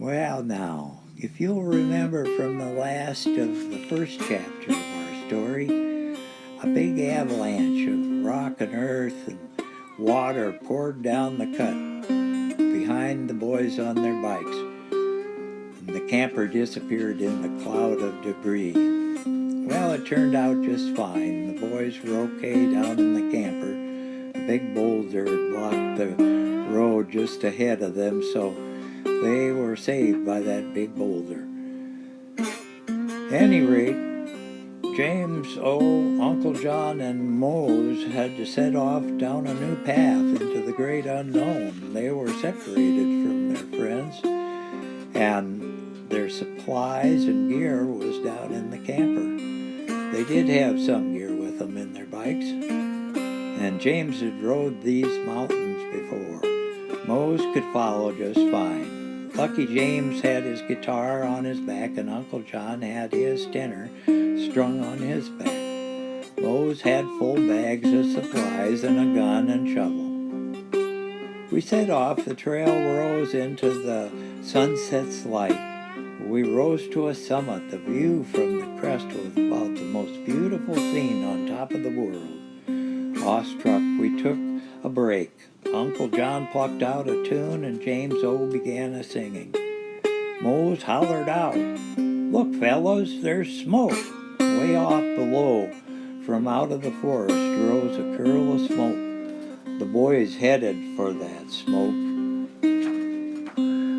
Well, now, if you'll remember from the last of the first chapter of our story, a big avalanche of rock and earth and water poured down the cut behind the boys on their bikes, and the camper disappeared in the cloud of debris. Well, it turned out just fine. The boys were okay down in the camper. A big boulder blocked the road just ahead of them, so they were saved by that big boulder. At any rate, James, Uncle John, and Mose had to set off down a new path into the great unknown. They were separated from their friends, and their supplies and gear was down in the camper. They did have some gear with them in their bikes, and James had rode these mountains before. Mose could follow just fine. Lucky James had his guitar on his back, and Uncle John had his tenor strung on his back. Mose had full bags of supplies and a gun and shovel. We set off. The trail rose into the sunset's light. We rose to a summit. The view from the crest was about the most beautiful scene on top of the world. Awestruck, we took a break. Uncle John plucked out a tune, and James began a singing. Mose hollered out, "Look, fellows, there's smoke!" Way off below, from out of the forest, rose a curl of smoke. The boys headed for that smoke.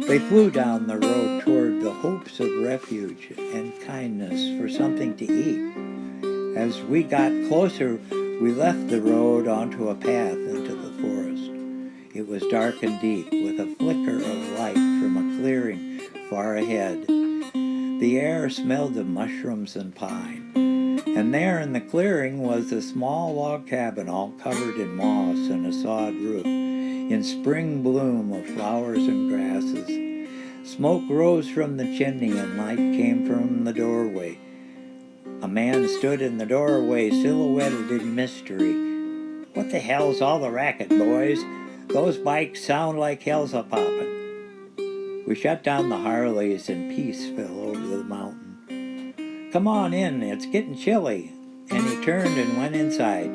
They flew down the road toward the hopes of refuge and kindness for something to eat. As we got closer, we left the road onto a path into the forest. It was dark and deep, with a flicker of light from a clearing far ahead. The air smelled of mushrooms and pine, and there in the clearing was a small log cabin all covered in moss and a sod roof, in spring bloom of flowers and grasses. Smoke rose from the chimney and light came from the doorway. A man stood in the doorway, silhouetted in mystery. "What the hell's all the racket, boys? Those bikes sound like hell's a-poppin'." We shut down the Harleys and peace fell over the mountain. "Come on in, it's getting chilly." And he turned and went inside.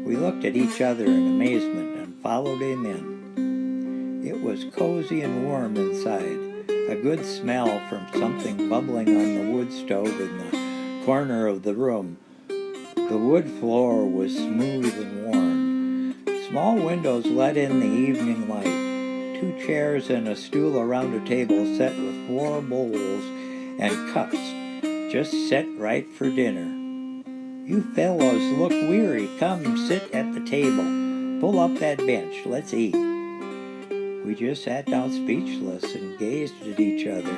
We looked at each other in amazement and followed him in. It was cozy and warm inside, a good smell from something bubbling on the wood stove in the corner of the room. The wood floor was smooth and warm. Small windows let in the evening light. 2 chairs and a stool around a table set with 4 bowls and cups, just set right for dinner. "You fellows look weary. Come sit at the table. Pull up that bench. Let's eat." We just sat down speechless and gazed at each other.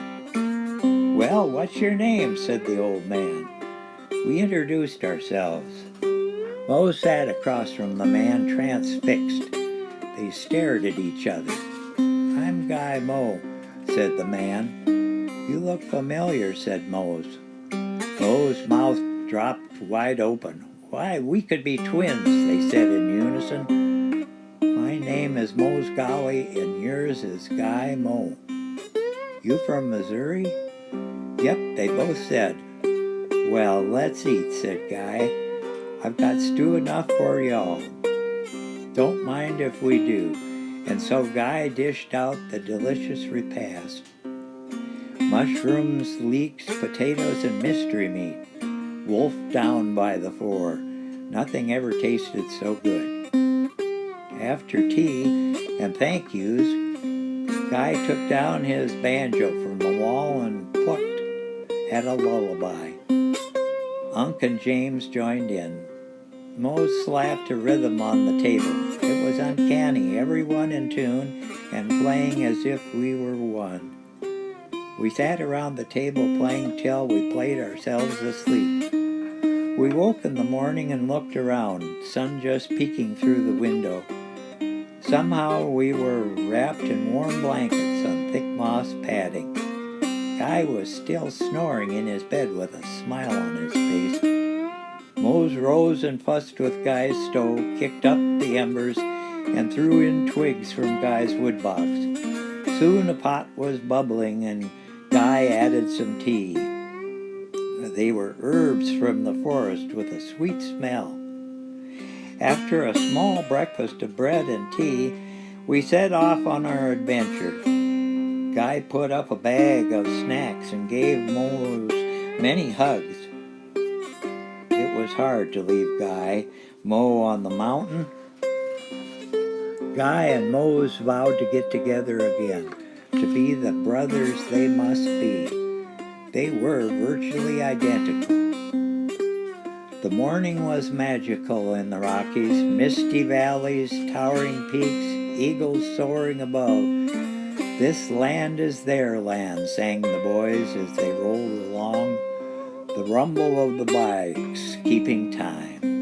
"Well, what's your name?" said the old man. We introduced ourselves. Mose sat across from the man, transfixed. They stared at each other. "I'm Guy Mo," said the man. "You look familiar," said Mose. Mose's mouth dropped wide open. "Why, we could be twins," they said in unison. "My name is Mose Golly, and yours is Guy Mo." "You from Missouri?" "Yep," they both said. "Well, let's eat," said Guy. "I've got stew enough for y'all." "Don't mind if we do." And so Guy dished out the delicious repast. Mushrooms, leeks, potatoes, and mystery meat, wolfed down by the 4. Nothing ever tasted so good. After tea and thank yous, Guy took down his banjo from the wall and plucked at a lullaby. Unc and James joined in. Mose slapped a rhythm on the table. It was uncanny, everyone in tune and playing as if we were one. We sat around the table playing till we played ourselves asleep. We woke in the morning and looked around, sun just peeking through the window. Somehow we were wrapped in warm blankets on thick moss padding. Guy was still snoring in his bed with a smile on his face. Mose rose and fussed with Guy's stove, kicked up the embers, and threw in twigs from Guy's wood box. Soon a pot was bubbling and Guy added some tea. They were herbs from the forest with a sweet smell. After a small breakfast of bread and tea, we set off on our adventure. Guy put up a bag of snacks and gave Mose many hugs. It was hard to leave Guy, Mo on the mountain. Guy and Mose vowed to get together again, to be the brothers they must be. They were virtually identical. The morning was magical in the Rockies, misty valleys, towering peaks, eagles soaring above. This land is their land, sang the boys as they rolled along, the rumble of the bikes keeping time.